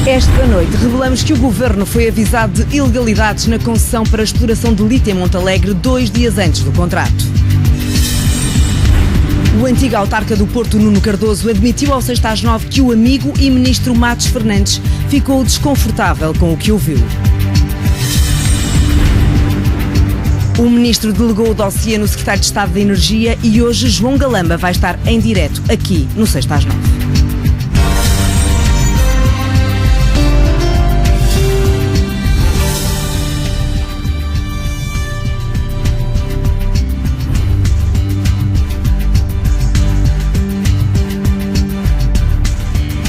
Esta noite revelamos que o Governo foi avisado de ilegalidades na concessão para a exploração de lítio em Montalegre 2 dias antes do contrato. O antigo autarca do Porto, Nuno Cardoso, admitiu ao 6/9 que o amigo e ministro Matos Fernandes ficou desconfortável com o que ouviu. O ministro delegou o dossiê no secretário de Estado da Energia e hoje João Galamba vai estar em direto aqui no 6/9.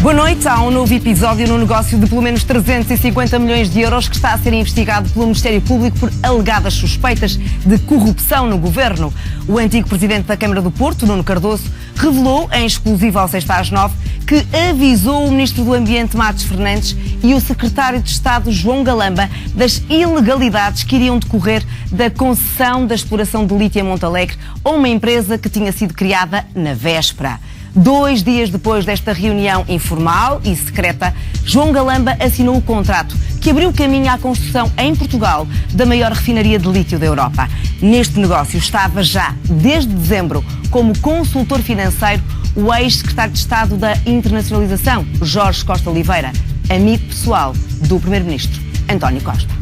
Boa noite. Há um novo episódio no negócio de pelo menos 350 milhões de euros que está a ser investigado pelo Ministério Público por alegadas suspeitas de corrupção no Governo. O antigo presidente da Câmara do Porto, Nuno Cardoso, revelou em exclusivo ao 6/9 que avisou o Ministro do Ambiente, Matos Fernandes, e o Secretário de Estado, João Galamba, das ilegalidades que iriam decorrer da concessão da exploração de lítio em Montalegre a uma empresa que tinha sido criada na véspera. 2 dias depois desta reunião informal e secreta, João Galamba assinou o contrato que abriu caminho à construção em Portugal da maior refinaria de lítio da Europa. Neste negócio estava já, desde dezembro, como consultor financeiro, o ex-secretário de Estado da Internacionalização, Jorge Costa Oliveira, amigo pessoal do primeiro-ministro António Costa.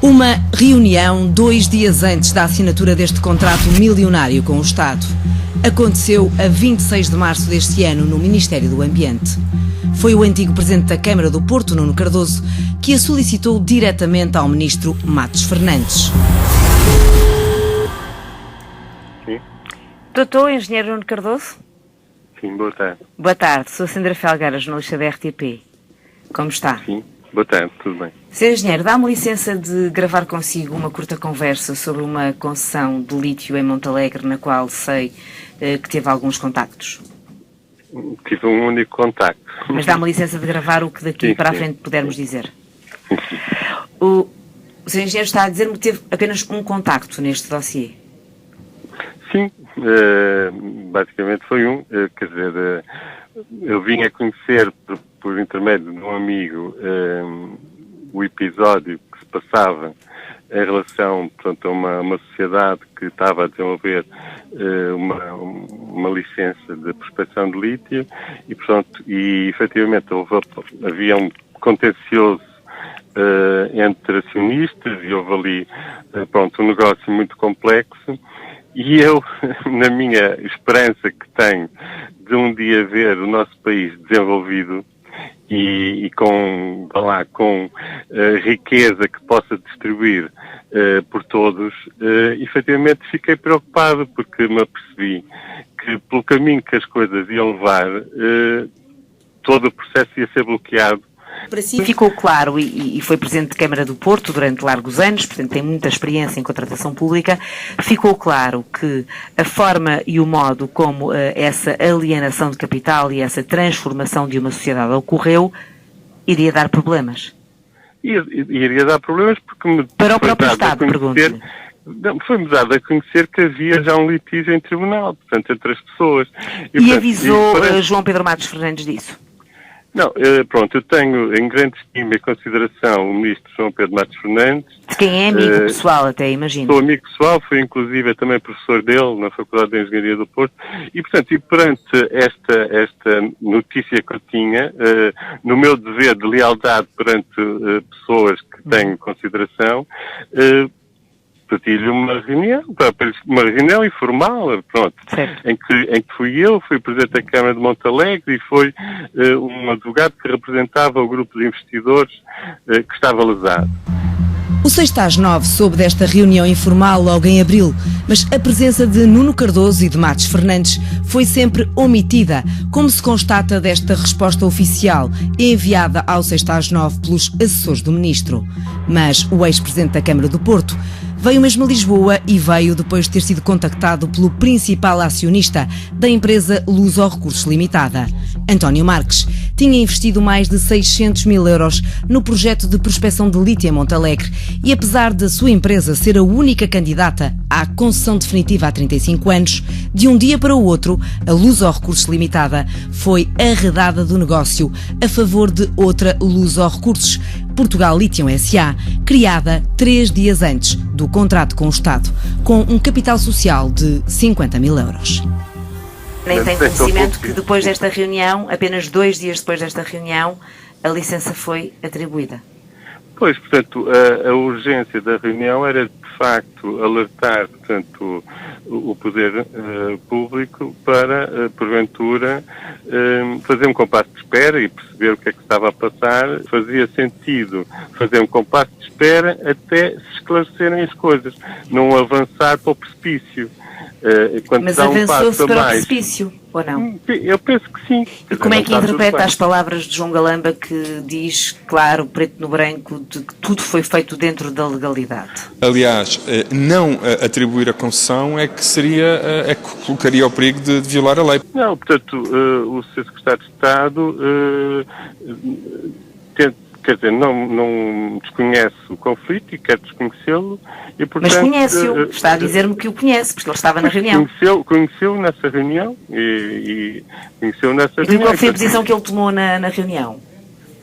Uma reunião 2 dias antes da assinatura deste contrato milionário com o Estado. Aconteceu a 26 de março deste ano no Ministério do Ambiente. Foi o antigo presidente da Câmara do Porto, Nuno Cardoso, que a solicitou diretamente ao ministro Matos Fernandes. Sim. Doutor Engenheiro Nuno Cardoso? Sim, boa tarde. Boa tarde, sou a Sandra Felgueira, jornalista da RTP. Como está? Sim, boa tarde, tudo bem. Sr. Engenheiro, dá-me licença de gravar consigo uma curta conversa sobre uma concessão de lítio em Montalegre, na qual sei que teve alguns contactos. Tive um único contacto. Mas dá-me licença de gravar o que daqui para a frente pudermos dizer. O Sr. Engenheiro está a dizer-me que teve apenas um contacto neste dossiê. Sim, basicamente foi um. Quer dizer, eu vim a conhecer por intermédio de um amigo o episódio que se passava em relação, portanto, a uma sociedade que estava a desenvolver uma licença de prospecção de lítio e, portanto, efetivamente havia um contencioso entre acionistas e houve ali, um negócio muito complexo e eu, na minha esperança que tenho de um dia ver o nosso país desenvolvido e com riqueza que possa distribuir por todos, efetivamente fiquei preocupado porque me apercebi que pelo caminho que as coisas iam levar, todo o processo ia ser bloqueado. Para si ficou claro, e foi presidente de Câmara do Porto durante largos anos, portanto tem muita experiência em contratação pública, ficou claro que a forma e o modo como essa alienação de capital e essa transformação de uma sociedade ocorreu, iria dar problemas. Iria dar problemas porque para o próprio Estado, pergunto-lhe. Foi-me dado a conhecer que havia já um litígio em tribunal, portanto, entre as pessoas. E avisou João Pedro Matos Fernandes disso? Não, eu tenho em grande estima e consideração o ministro João Pedro Matos Fernandes. De quem é amigo pessoal, até imagino. Sou amigo pessoal, fui inclusive também professor dele na Faculdade de Engenharia do Porto e, portanto, perante esta notícia que eu tinha, no meu dever de lealdade perante pessoas que tenho consideração, pedi-lhe uma reunião informal, pronto, em que fui presidente da Câmara de Montalegre e foi um advogado que representava o grupo de investidores que estava lesado. O 6/9 soube desta reunião informal logo em abril, mas a presença de Nuno Cardoso e de Matos Fernandes foi sempre omitida, como se constata desta resposta oficial enviada ao 6/9 pelos assessores do ministro. Mas o ex-presidente da Câmara do Porto veio mesmo a Lisboa e veio depois de ter sido contactado pelo principal acionista da empresa Luso Recursos Limitada. António Marques tinha investido mais de 600 mil euros no projeto de prospecção de lítio em Montalegre e, apesar da sua empresa ser a única candidata à concessão definitiva há 35 anos, de um dia para o outro, a Luso Recursos Limitada foi arredada do negócio a favor de outra Luso Recursos, Portugal Lithium S.A., criada 3 dias antes do contrato com o Estado, com um capital social de 50 mil euros. Nem tem conhecimento que depois desta reunião, apenas 2 dias depois desta reunião, a licença foi atribuída. Pois, portanto, a urgência da reunião era, de facto, alertar, portanto, o poder público para, porventura, fazer um compasso de espera e perceber o que é que estava a passar. Fazia sentido fazer um compasso de espera até se esclarecerem as coisas, não avançar para o precipício. Mas avançou-se para o precipício, ou não? Eu penso que sim. E como é que interpreta as palavras de João Galamba, que diz, claro, preto no branco, de que tudo foi feito dentro da legalidade? Aliás, não atribuir a concessão é que colocaria o perigo de violar a lei. Não, portanto, o Sr. Secretário de Estado quer dizer, não desconhece o conflito e quer desconhecê-lo. E, portanto, mas conhece-o, está a dizer-me que o conhece, porque ele estava na reunião. Conheceu nessa reunião e conheceu nessa reunião. E qual foi a posição que ele tomou na reunião?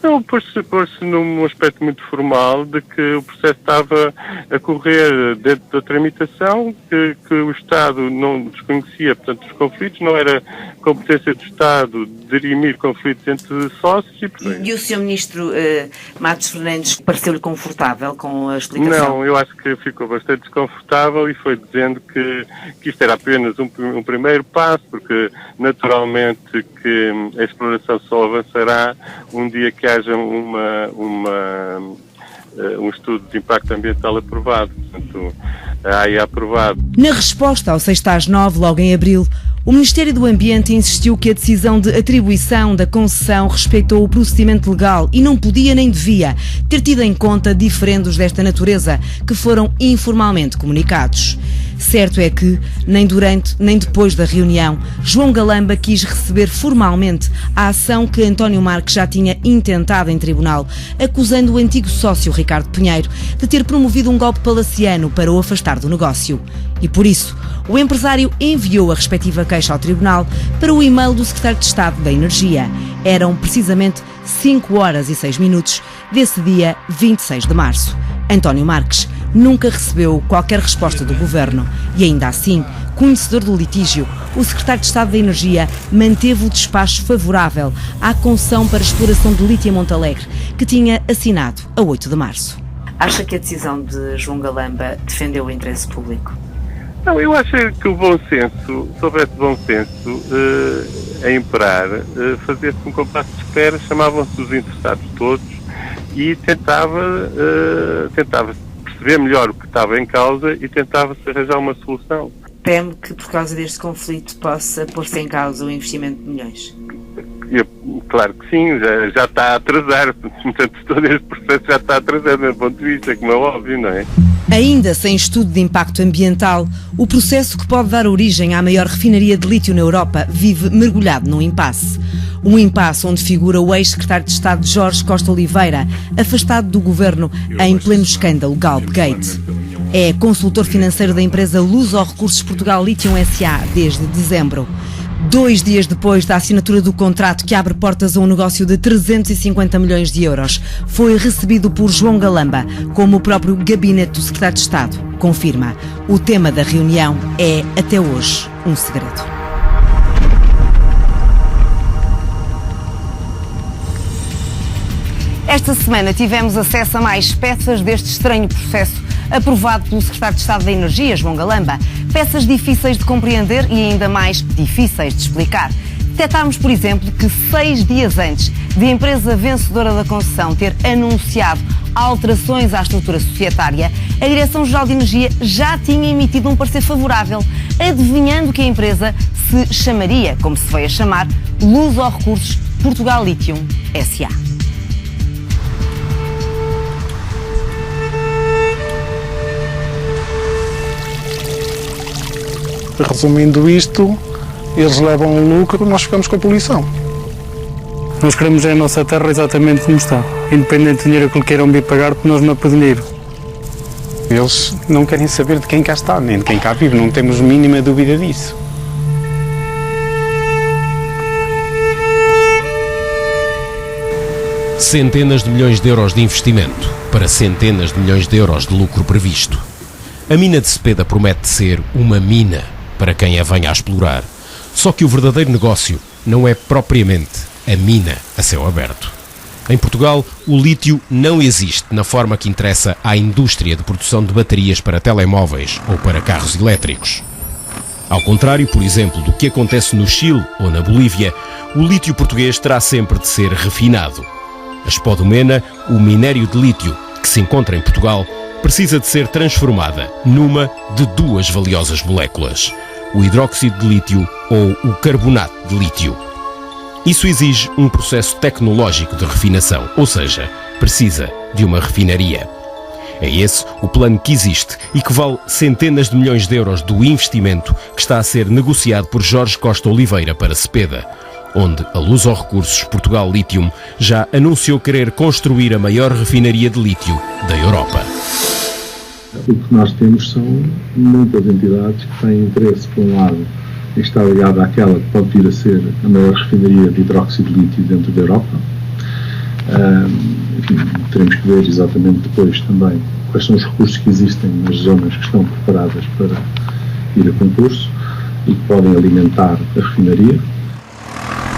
Não, pôs-se num aspecto muito formal de que o processo estava a correr dentro da tramitação, que o Estado não desconhecia, portanto, os conflitos, não era competência do Estado dirimir conflitos entre sócios. E o Sr. Ministro Matos Fernandes pareceu-lhe confortável com a explicação? Não, eu acho que ficou bastante desconfortável e foi dizendo que isto era apenas um primeiro passo, porque naturalmente que a exploração só avançará um dia que haja um estudo de impacto ambiental aprovado. Portanto, a AIA aprovado. Na resposta ao 6/9, logo em abril, o Ministério do Ambiente insistiu que a decisão de atribuição da concessão respeitou o procedimento legal e não podia nem devia ter tido em conta diferendos desta natureza que foram informalmente comunicados. Certo é que, nem durante nem depois da reunião, João Galamba quis receber formalmente a ação que António Marques já tinha intentado em tribunal, acusando o antigo sócio Ricardo Pinheiro de ter promovido um golpe palaciano para o afastar do negócio. E por isso, o empresário enviou a respectiva queixa ao tribunal para o e-mail do secretário de Estado da Energia. Eram precisamente 5h06 desse dia 26 de março. António Marques nunca recebeu qualquer resposta do Governo e, ainda assim, conhecedor do litígio, o secretário de Estado da Energia manteve o despacho favorável à concessão para exploração de lítio em Montalegre, que tinha assinado a 8 de março. Acha que a decisão de João Galamba defendeu o interesse público? Não, eu acho que o bom senso, se houvesse bom senso a imperar, fazia-se um compasso de espera, chamavam-se os interessados todos e tentava perceber melhor o que estava em causa e tentava-se arranjar uma solução. Teme que por causa deste conflito possa pôr-se em causa o investimento de milhões? Claro que sim, já está a atrasar, portanto todo este processo já está a atrasar do meu ponto de vista, como é óbvio, não é? Ainda sem estudo de impacto ambiental, o processo que pode dar origem à maior refinaria de lítio na Europa vive mergulhado num impasse. Um impasse onde figura o ex-secretário de Estado Jorge Costa Oliveira, afastado do governo em pleno escândalo Galpgate. É consultor financeiro da empresa Luso Recursos Portugal Lithium S.A. desde dezembro. 2 dias depois da assinatura do contrato que abre portas a um negócio de 350 milhões de euros, foi recebido por João Galamba, como o próprio gabinete do secretário de Estado confirma. O tema da reunião é, até hoje, um segredo. Esta semana tivemos acesso a mais peças deste estranho processo aprovado pelo secretário de Estado da Energia, João Galamba. Peças difíceis de compreender e ainda mais difíceis de explicar. Detectámos, por exemplo, que 6 dias antes de a empresa vencedora da concessão ter anunciado alterações à estrutura societária, a Direção-Geral de Energia já tinha emitido um parecer favorável, adivinhando que a empresa se chamaria, como se veio a chamar, Luso Recursos Portugal Lithium S.A. Resumindo isto, eles levam o lucro, nós ficamos com a poluição. Nós queremos a nossa terra exatamente como está, independente do dinheiro que lhe queiram vir pagar, porque nós não é por dinheiro. Eles não querem saber de quem cá está, nem de quem cá vive, não temos mínima dúvida disso. Centenas de milhões de euros de investimento para centenas de milhões de euros de lucro previsto. A mina de Cepeda promete ser uma mina para quem a venha a explorar. Só que o verdadeiro negócio não é propriamente a mina a céu aberto. Em Portugal, o lítio não existe na forma que interessa à indústria de produção de baterias para telemóveis ou para carros elétricos. Ao contrário, por exemplo, do que acontece no Chile ou na Bolívia, o lítio português terá sempre de ser refinado. A Spodumena, o minério de lítio que se encontra em Portugal, precisa de ser transformada numa de duas valiosas moléculas, o hidróxido de lítio ou o carbonato de lítio. Isso exige um processo tecnológico de refinação, ou seja, precisa de uma refinaria. É esse o plano que existe e que vale centenas de milhões de euros do investimento que está a ser negociado por Jorge Costa Oliveira para Cepeda, onde a Luso-Recursos Portugal Lithium já anunciou querer construir a maior refinaria de lítio da Europa. O que nós temos são muitas entidades que têm interesse, por um lado, em estar ligada àquela que pode vir a ser a maior refinaria de hidróxido de lítio dentro da Europa. Enfim, teremos que ver exatamente depois também quais são os recursos que existem nas zonas que estão preparadas para ir a concurso e que podem alimentar a refinaria.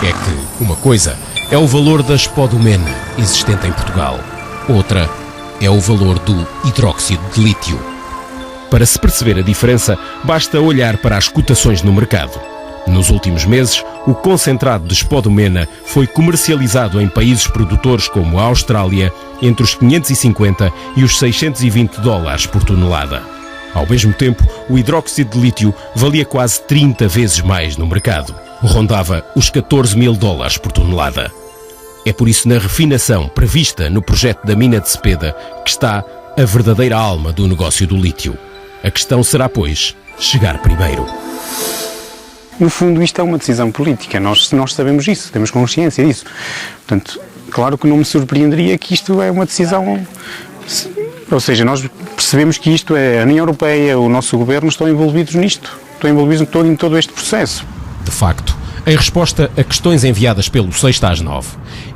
É que uma coisa é o valor da Spodumena existente em Portugal, outra é o valor do hidróxido de lítio. Para se perceber a diferença, basta olhar para as cotações no mercado. Nos últimos meses, o concentrado de Spodumena foi comercializado em países produtores como a Austrália entre os 550 e os 620 dólares por tonelada. Ao mesmo tempo, o hidróxido de lítio valia quase 30 vezes mais no mercado. Rondava os 14 mil dólares por tonelada. É por isso na refinação prevista no projeto da mina de Cepeda que está a verdadeira alma do negócio do lítio. A questão será, pois, chegar primeiro. No fundo, isto é uma decisão política, nós sabemos isso, temos consciência disso. Portanto, claro que não me surpreenderia que isto é uma decisão... Ou seja, nós percebemos que isto é a União Europeia, o nosso governo estão envolvidos nisto, estão envolvidos em todo este processo. De facto, em resposta a questões enviadas pelo 6-9,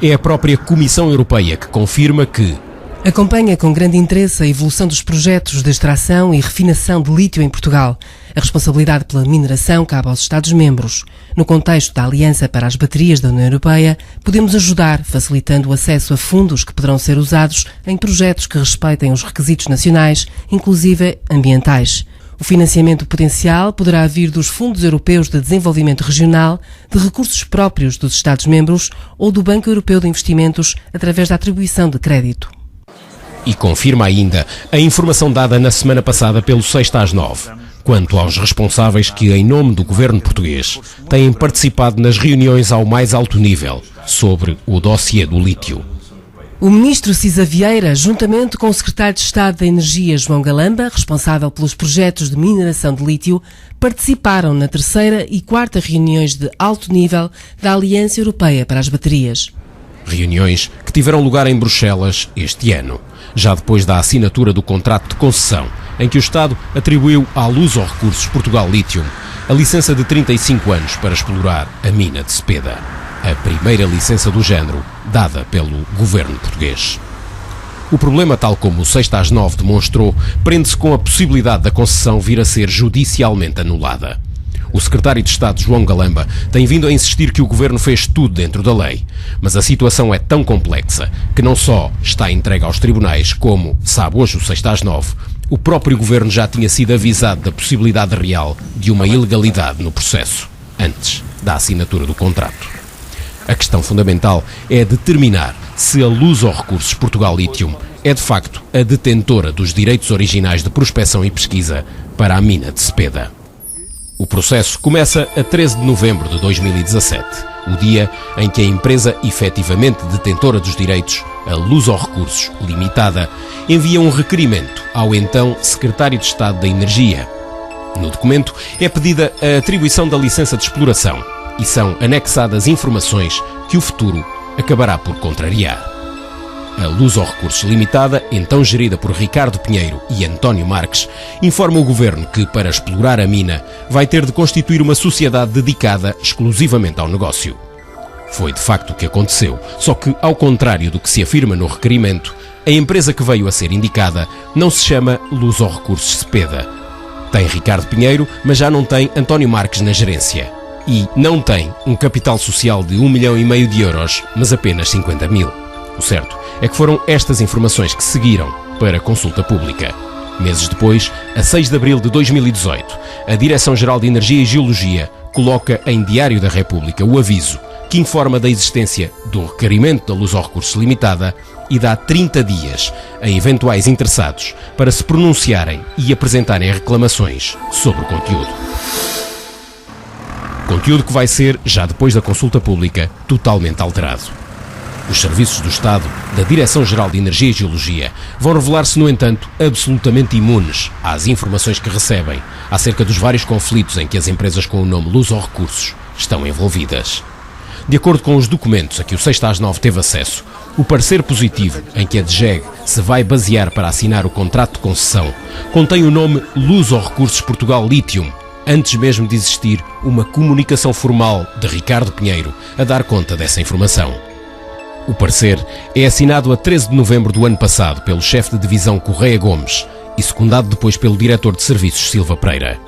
é a própria Comissão Europeia que confirma que acompanha com grande interesse a evolução dos projetos de extração e refinação de lítio em Portugal. A responsabilidade pela mineração cabe aos Estados-membros. No contexto da Aliança para as Baterias da União Europeia, podemos ajudar, facilitando o acesso a fundos que poderão ser usados em projetos que respeitem os requisitos nacionais, inclusive ambientais. O financiamento potencial poderá vir dos Fundos Europeus de Desenvolvimento Regional, de recursos próprios dos Estados-membros ou do Banco Europeu de Investimentos através da atribuição de crédito. E confirma ainda a informação dada na semana passada pelo 6-9, quanto aos responsáveis que, em nome do governo português, têm participado nas reuniões ao mais alto nível sobre o dossiê do lítio. O ministro Cisa Vieira, juntamente com o secretário de Estado da Energia, João Galamba, responsável pelos projetos de mineração de lítio, participaram na 3ª e 4ª reuniões de alto nível da Aliança Europeia para as Baterias. Reuniões que tiveram lugar em Bruxelas este ano, já depois da assinatura do contrato de concessão, em que o Estado atribuiu à Luso-Recursos Portugal Lithium a licença de 35 anos para explorar a mina de Cepeda, a primeira licença do género dada pelo governo português. O problema, tal como o 6-9 demonstrou, prende-se com a possibilidade da concessão vir a ser judicialmente anulada. O secretário de Estado, João Galamba, tem vindo a insistir que o governo fez tudo dentro da lei, mas a situação é tão complexa que não só está entregue aos tribunais, como, sabe hoje o 6-9, o próprio governo já tinha sido avisado da possibilidade real de uma ilegalidade no processo, antes da assinatura do contrato. A questão fundamental é determinar se a Luso-Recursos Portugal Lithium é de facto a detentora dos direitos originais de prospecção e pesquisa para a mina de Cepeda. O processo começa a 13 de novembro de 2017, o dia em que a empresa efetivamente detentora dos direitos, a Luso-Recursos Limitada, envia um requerimento ao então Secretário de Estado da Energia. No documento é pedida a atribuição da licença de exploração e são anexadas informações que o futuro acabará por contrariar. A Luso-Recursos Limitada, então gerida por Ricardo Pinheiro e António Marques, informa o Governo que, para explorar a mina, vai ter de constituir uma sociedade dedicada exclusivamente ao negócio. Foi de facto o que aconteceu, só que, ao contrário do que se afirma no requerimento, a empresa que veio a ser indicada não se chama Luso-Recursos Cepeda. Tem Ricardo Pinheiro, mas já não tem António Marques na gerência. E não tem um capital social de 1,5 milhão de euros, mas apenas 50 mil. O certo é que foram estas informações que seguiram para consulta pública. Meses depois, a 6 de abril de 2018, a Direção-Geral de Energia e Geologia coloca em Diário da República o aviso que informa da existência do requerimento da Luso-Recursos Limitada e dá 30 dias a eventuais interessados para se pronunciarem e apresentarem reclamações sobre o conteúdo. Conteúdo que vai ser, já depois da consulta pública, totalmente alterado. Os serviços do Estado, da Direção-Geral de Energia e Geologia, vão revelar-se, no entanto, absolutamente imunes às informações que recebem acerca dos vários conflitos em que as empresas com o nome Luso-Recursos estão envolvidas. De acordo com os documentos a que o 6 às 9 teve acesso, o parecer positivo em que a DGEG se vai basear para assinar o contrato de concessão contém o nome Luso-Recursos Portugal Lithium, antes mesmo de existir uma comunicação formal de Ricardo Pinheiro a dar conta dessa informação. O parecer é assinado a 13 de novembro do ano passado pelo chefe de divisão Correia Gomes e secundado depois pelo diretor de serviços Silva Pereira.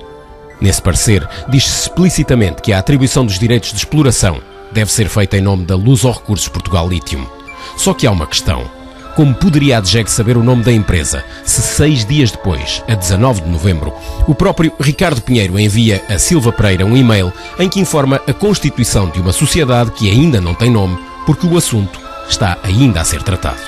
Nesse parecer, diz-se explicitamente que a atribuição dos direitos de exploração deve ser feita em nome da Luso-Recursos Portugal Lithium. Só que há uma questão. Como poderia a DGEG saber o nome da empresa se 6 dias depois, a 19 de novembro, o próprio Ricardo Pinheiro envia a Silva Pereira um e-mail em que informa a constituição de uma sociedade que ainda não tem nome porque o assunto está ainda a ser tratado?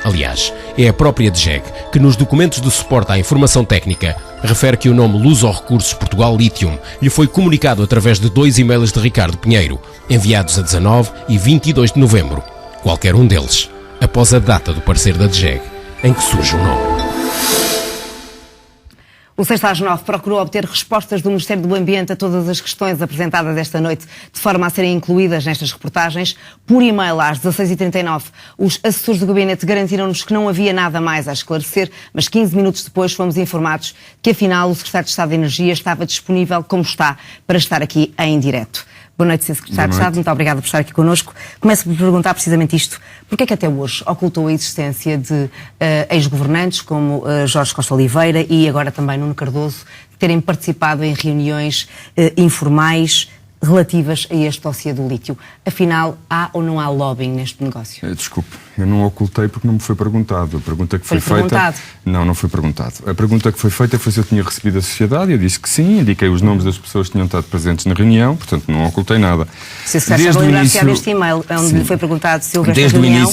Aliás, é a própria DGEG que nos documentos de suporte à informação técnica refere que o nome Luso-Recursos Portugal Lithium lhe foi comunicado através de 2 e-mails de Ricardo Pinheiro, enviados a 19 e 22 de novembro, qualquer um deles após a data do parecer da DGEG em que surge o nome. O 6 às 9 procurou obter respostas do Ministério do Ambiente a todas as questões apresentadas esta noite, de forma a serem incluídas nestas reportagens. Por e-mail às 16h39, os assessores do gabinete garantiram-nos que não havia nada mais a esclarecer, mas 15 minutos depois fomos informados que, afinal, o Secretário de Estado de Energia estava disponível, como está, para estar aqui em direto. Boa noite, Sr. Secretário de Estado. Muito obrigada por estar aqui connosco. Começo por perguntar precisamente isto. Porquê é que até hoje ocultou a existência de ex-governantes como Jorge Costa Oliveira e agora também Nuno Cardoso terem participado em reuniões informais relativas a este dossiê do lítio? Afinal, há ou não há lobbying neste negócio? Desculpe, eu não ocultei porque não me foi perguntado. A pergunta que foi feita... Não foi perguntado. A pergunta que foi feita foi se eu tinha recebido a sociedade. Eu disse que sim, indiquei os nomes das pessoas que tinham estado presentes na reunião, portanto não ocultei nada. Se você está a lembrar-se deste e-mail, onde lhe foi perguntado se houve esta reunião,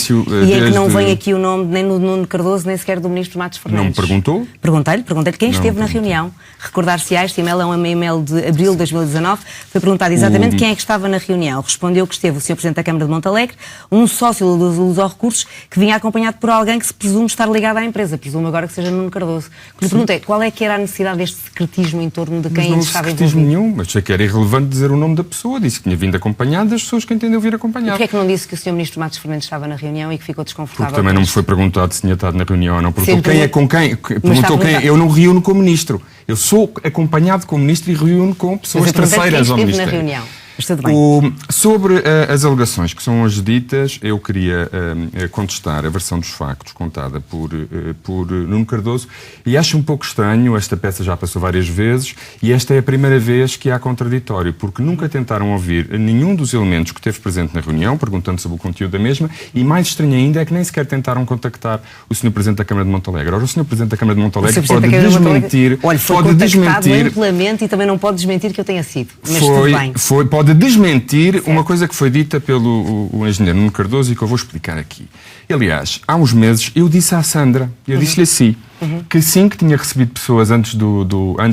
e é que não vem aqui o nome nem do Nuno Cardoso, nem sequer do Ministro Matos Fernandes. Não me perguntou? Perguntei-lhe quem esteve na reunião. Recordar-se-á, este e-mail é um e-mail de abril de 2019, foi perguntado exatamente quem é que estava na reunião. Respondeu que esteve o Sr. Presidente da Câmara de Montalegre, um sócio dos Luso-Recursos, que vinha acompanhado por alguém que se presume estar ligado à empresa. Presumo agora que seja Nuno Cardoso. O que lhe perguntei, qual é que era a necessidade deste secretismo em torno de quem estava envolvido? Não houve secretismo nenhum, mas achei que era irrelevante dizer o nome da pessoa. Disse que tinha vindo acompanhado das pessoas que entendeu vir acompanhado. Porquê é que não disse que o Sr. Ministro Matos Fernandes estava na reunião e que ficou desconfortável? Porque também não me foi perguntado se tinha estado na reunião ou não. Perguntou quem é com quem. Perguntou quem. Eu não reúno com o Ministro. Eu sou acompanhado com o Ministro e reúno com pessoas terceiras ao Ministério. Na reunião. Mas tudo bem. Sobre as alegações que são hoje ditas, eu queria contestar a versão dos factos contada por Nuno Cardoso e acho um pouco estranho, esta peça já passou várias vezes e esta é a primeira vez que há contraditório, porque nunca tentaram ouvir nenhum dos elementos que esteve presente na reunião, perguntando sobre o conteúdo da mesma, e mais estranho ainda é que nem sequer tentaram contactar o Sr. Presidente da Câmara de Montalegre. Ora, o Sr. Presidente da Câmara de Montalegre pode desmentir... Olha, foi contactado amplamente e também não pode desmentir que eu tenha sido, mas tudo bem. Pode desmentir uma coisa que foi dita pelo engenheiro Nuno Cardoso e que eu vou explicar aqui. Aliás, há uns meses eu disse à Sandra, eu disse-lhe assim, que sim, que tinha recebido pessoas antes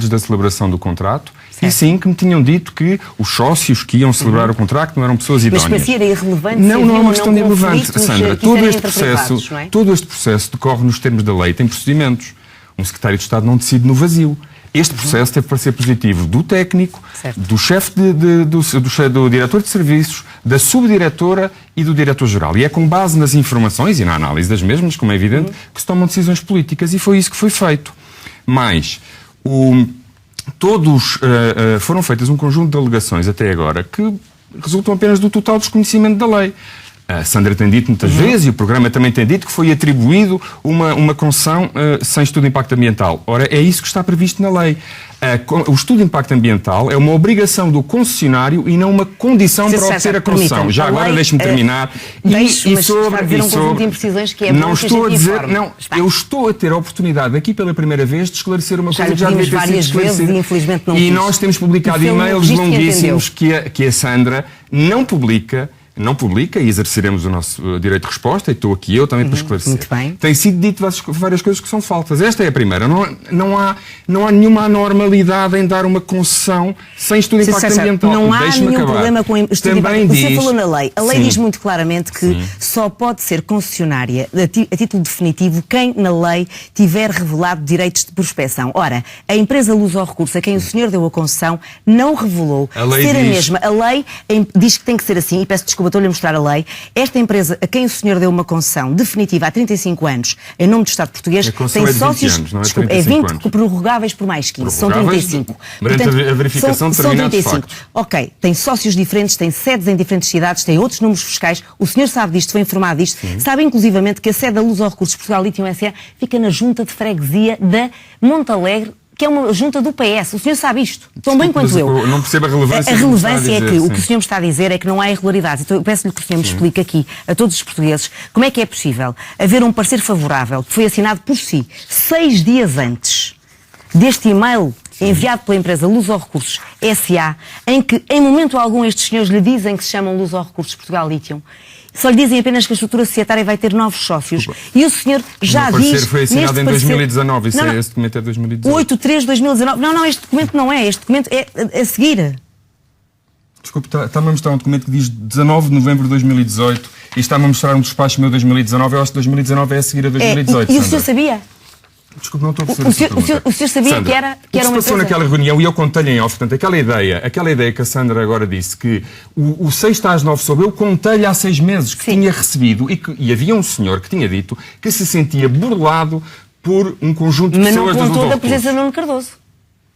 da celebração do contrato, certo. E sim, que me tinham dito que os sócios que iam celebrar o contrato não eram pessoas idóneas. Mas parecia irrelevante? Não é uma questão de irrelevante, Sandra. Todo este processo decorre nos termos da lei, tem procedimentos. Um secretário de Estado não decide no vazio. Este processo teve para ser positivo do técnico, do chefe do diretor de serviços, da subdiretora e do diretor-geral. E é com base nas informações e na análise das mesmas, como é evidente, que se tomam decisões políticas. E foi isso que foi feito. Mas foram feitas um conjunto de alegações até agora que resultam apenas do total desconhecimento da lei. A Sandra tem dito muitas vezes, e o programa também tem dito, que foi atribuído uma concessão sem estudo de impacto ambiental. Ora, é isso que está previsto na lei. O estudo de impacto ambiental é uma obrigação do concessionário e não uma condição para obter a concessão. Já agora deixe-me terminar. Mas sobre um conjunto de imprecisões que é não estou a dizer, não, eu estou a ter a oportunidade aqui pela primeira vez de esclarecer uma coisa que já devia ter sido esclarecida. Infelizmente não e nós temos publicado e-mails longuíssimos que a Sandra não publica e exerceremos o nosso direito de resposta, e estou aqui eu também para esclarecer. Muito bem. Tem sido dito várias coisas que são falsas. Esta é a primeira. Não há nenhuma anormalidade em dar uma concessão sem estudo de impacto ambiental. Não há nenhum problema com o estudo de impacto. Você falou na lei. A lei diz muito claramente que só pode ser concessionária a título definitivo quem na lei tiver revelado direitos de prospecção. Ora, a empresa Luz ao Recurso, a quem o senhor deu a concessão, não revelou ser a mesma. A lei diz que tem que ser assim, e peço desculpa, estou-lhe a mostrar a lei. Esta empresa, a quem o senhor deu uma concessão definitiva há 35 anos, em nome do Estado português, tem sócios... Anos, não é? Desculpa, é 20 anos. Prorrogáveis por mais 15. São 35. Portanto, a verificação de determinados factos. Ok, tem sócios diferentes, tem sedes em diferentes cidades, tem outros números fiscais. O senhor sabe disto, foi informado disto. Sabe, inclusivamente, que a sede da Luz ao Recursos Portugal Lithium S.A. fica na junta de freguesia da Montalegre, que é uma junta do PS. O senhor sabe isto tão bem quanto eu. Não percebo a relevância. A relevância é que o que o senhor me está a dizer é que não há irregularidades. Então eu peço-lhe que o senhor me explique aqui, a todos os portugueses, como é que é possível haver um parecer favorável que foi assinado por si 6 dias antes deste e-mail enviado pela empresa Luz ao Recursos S.A., em que, em momento algum, estes senhores lhe dizem que se chamam Luz ao Recursos Portugal Lithium. Só lhe dizem apenas que a estrutura societária vai ter novos sócios. E o senhor já diz... O parecer foi assinado em 2019. Esse documento é 2018. 8/3/2019. Não, este documento não é. Este documento é a seguir. Desculpe, está-me a mostrar um documento que diz 19 de novembro de 2018 e está-me a mostrar um despacho meu de 2019. Eu acho que 2019 é a seguir a 2018. E o senhor sabia? Desculpe, não estou a perceber. O senhor sabia, Sandra, que era uma empresa? O que se passou naquela reunião, e eu contei-lhe em off, portanto, aquela ideia que a Sandra agora disse, que o 6 às 9 soube, eu contei-lhe há 6 meses que tinha recebido, e havia um senhor que tinha dito que se sentia burlado por um conjunto de pessoas... Mas não contou da presença de Nuno Cardoso.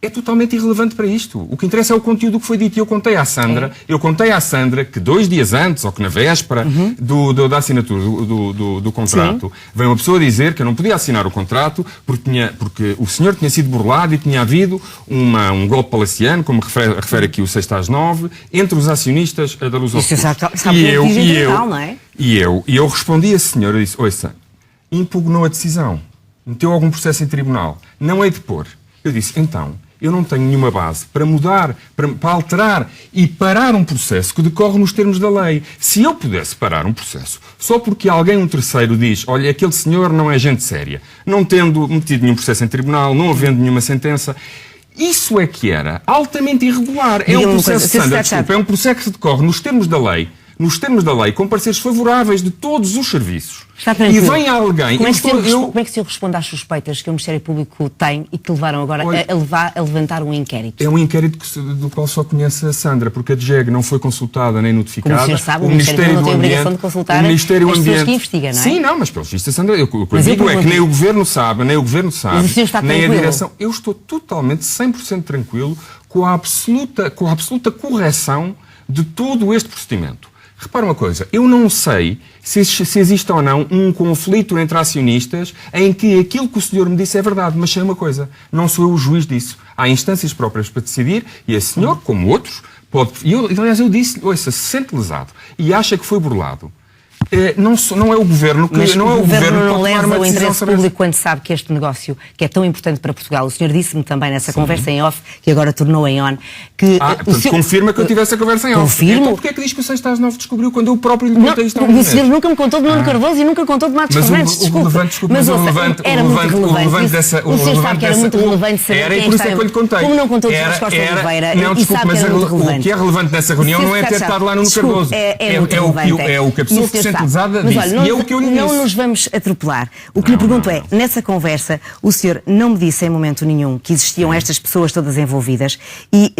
É totalmente irrelevante para isto. O que interessa é o conteúdo que foi dito. E eu contei à Sandra que 2 dias antes, ou que na véspera da assinatura do contrato, veio uma pessoa dizer que eu não podia assinar o contrato porque o senhor tinha sido burlado e tinha havido um golpe palaciano, como refere aqui o 6 às 9, entre os acionistas da Luz ao Recursos. E eu respondi a senhora e disse, ouça, impugnou a decisão, meteu algum processo em tribunal, não é de pôr. Eu disse, então, eu não tenho nenhuma base para mudar, para alterar e parar um processo que decorre nos termos da lei. Se eu pudesse parar um processo só porque um terceiro diz, olha, aquele senhor não é gente séria, não tendo metido nenhum processo em tribunal, não havendo nenhuma sentença, isso é que era altamente irregular. É um processo, Sandra, desculpa, é um processo que decorre nos termos da lei, com pareceres favoráveis de todos os serviços. E vem alguém... Como é que o senhor responde às suspeitas que o Ministério Público tem e que levaram agora a levantar um inquérito? É um inquérito do qual só conhece a Sandra, porque a DGEG não foi consultada nem notificada. Como o senhor sabe, o Ministério não tem a obrigação de consultar as pessoas que investigam, não é? Sim, não, mas pelo visto a Sandra... O que eu digo é que nem o Governo sabe, nem a direção... Eu estou totalmente, 100% tranquilo com a absoluta correção de todo este procedimento. Repara uma coisa, eu não sei se existe ou não um conflito entre acionistas em que aquilo que o senhor me disse é verdade, mas sei uma coisa, não sou eu o juiz disso. Há instâncias próprias para decidir e esse senhor, como outros, pode... Aliás, eu disse, ouça, se sente lesado e acha que foi burlado. Não é o Governo que... Mas não o Governo não leva o interesse sobre público quando sabe que este negócio, que é tão importante para Portugal. O senhor disse-me também nessa conversa em off, que agora tornou em on, que... confirma que eu tivesse a conversa em off. Confirmo. Então porquê é que diz que o 6 às 9 descobriu quando eu próprio lhe contei isto há um O senhor nunca me contou de Nuno Cardoso e nunca contou de Matos Fernandes, desculpa. Mas o relevante dessa... O senhor sabe que era muito relevante saber quem está... Como não contou de Jorge Costa Oliveira e sabe que era muito relevante. O que é relevante nessa reunião não é ter estado lá Nuno Cardoso. É o que a pessoa que centralizada Mas disse. olha, E é o que eu lhe disse. não nos vamos atropelar. O que lhe pergunto é, nessa conversa, o senhor não me disse em momento nenhum que existiam estas pessoas todas envolvidas e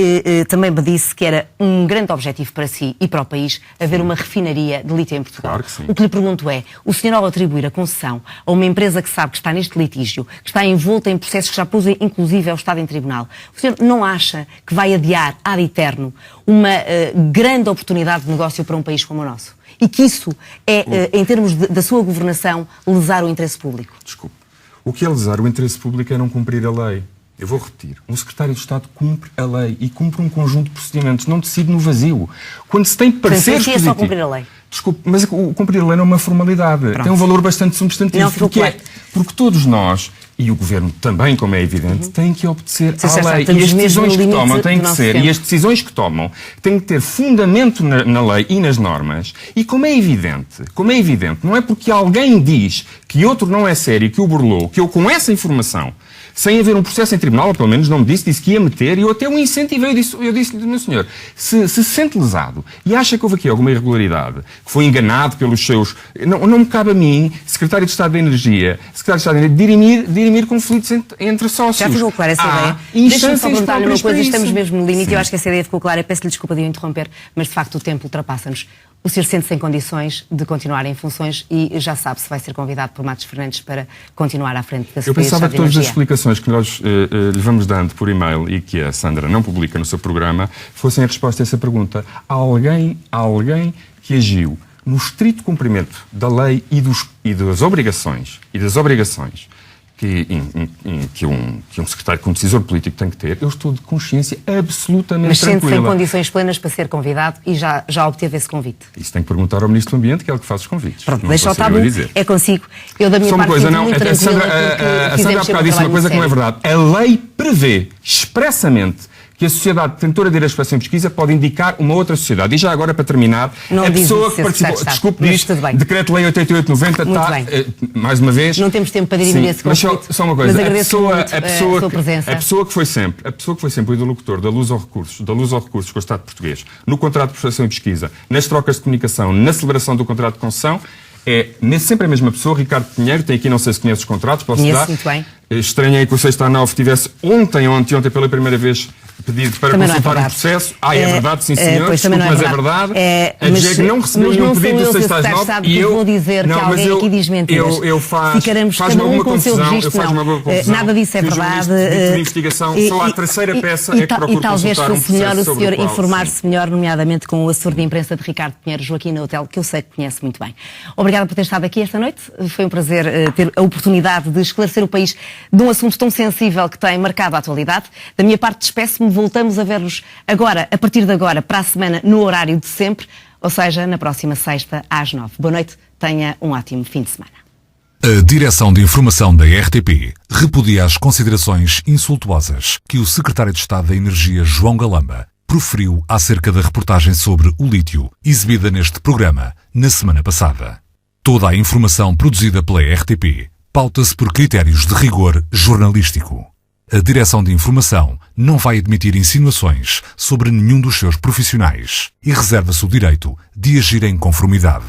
também me disse que era um grande objetivo para si e para o país haver uma refinaria de lítio em Portugal. Claro que sim. O que lhe pergunto é, o senhor ao atribuir a concessão a uma empresa que sabe que está neste litígio, que está envolta em processos que já pôs inclusive ao Estado em tribunal, o senhor não acha que vai adiar ad eterno uma grande oportunidade de negócio para um país como o nosso? E que isso é, em termos da sua governação, lesar o interesse público? Desculpe. O que é lesar o interesse público é não cumprir a lei. Eu vou repetir. Um secretário de Estado cumpre a lei e cumpre um conjunto de procedimentos, não decide no vazio. Quando se tem pareceres positivos... é só cumprir a lei. Desculpe, mas o cumprir a lei não é uma formalidade. Pronto. Tem um valor bastante substantivo. Não, porque todos nós, e o Governo também, como é evidente, têm que obedecer à lei. E as decisões que tomam têm que ser, e as decisões que tomam têm que ter fundamento na lei e nas normas. E como é evidente, não é porque alguém diz que outro não é sério, que o burlou, que eu com essa informação, sem haver um processo em tribunal, ou pelo menos não me disse que ia meter, e eu até o incentivei. Eu disse-lhe, meu senhor, se sente lesado e acha que houve aqui alguma irregularidade, que foi enganado pelos seus... Não me cabe a mim, Secretário de Estado da Energia, dirimir conflitos entre sócios. Já ficou clara essa ideia? Deixa-me só perguntar-lhe uma coisa, estamos mesmo no limite, eu acho que essa ideia ficou clara, peço-lhe desculpa de o interromper, mas de facto o tempo ultrapassa-nos. O senhor sente-se em condições de continuar em funções e já sabe se vai ser convidado por Matos Fernandes para continuar à frente da Secretaria de Estado de Energia. Eu pensava que todas as explicações que nós lhe vamos dando por e-mail e que a Sandra não publica no seu programa fossem a resposta a essa pergunta. Há alguém que agiu no estrito cumprimento da lei e das obrigações que um secretário com um decisor político tem que ter, eu estou de consciência absolutamente tranquila. Mas sente-se em condições plenas para ser convidado e já obteve esse convite? Isso tem que perguntar ao Ministro do Ambiente, que é ele que faz os convites. Pronto, deixa o tabu, é consigo. Eu da minha parte coisa, muito tranquila. A Sandra há bocado disse uma coisa que não é verdade. A lei prevê expressamente que a sociedade detentora de inspeção e pesquisa pode indicar uma outra sociedade. E já agora, para terminar, não a pessoa que participou... Desculpe, diz, Decreto-Lei 8890 está, mais uma vez... Não temos tempo para dirimir esse conflito. Só uma coisa, mas agradeço muito a sua presença. A pessoa que foi sempre o interlocutor da Luz aos Recursos com o Estado português, no contrato de prospeção e pesquisa, nas trocas de comunicação, na celebração do contrato de concessão, é sempre a mesma pessoa, Ricardo Pinheiro, tem aqui, não sei se conhece os contratos, posso dar. Muito bem. Estranhei que o 6 à 9 tivesse ontem pela primeira vez pedido para também consultar o processo. É verdade, sim senhor, desculpe, mas é verdade. A dizer que não recebeu nenhum pedido do 6 às 9 e eu vou dizer que alguém aqui diz mentiras. Ficaremos cada um com seu registro, não. Nada disso é verdade. De investigação, só a terceira peça é que procuro consultar talvez fosse melhor o senhor informar-se melhor, nomeadamente com o assessor de imprensa de Ricardo Pinheiro, Joaquim Nautel, que eu sei que conhece muito bem. Obrigada por ter estado aqui esta noite. Foi um prazer ter a oportunidade de esclarecer o país de um assunto tão sensível que tem marcado a atualidade. Da minha parte, despeço-me. Voltamos a ver-nos agora, a partir de agora, para a semana, no horário de sempre, ou seja, na próxima sexta, às 9. Boa noite, tenha um ótimo fim de semana. A Direção de Informação da RTP repudia as considerações insultuosas que o Secretário de Estado da Energia, João Galamba, proferiu acerca da reportagem sobre o lítio, exibida neste programa, na semana passada. Toda a informação produzida pela RTP pauta-se por critérios de rigor jornalístico. A Direção de Informação não vai admitir insinuações sobre nenhum dos seus profissionais e reserva-se o direito de agir em conformidade.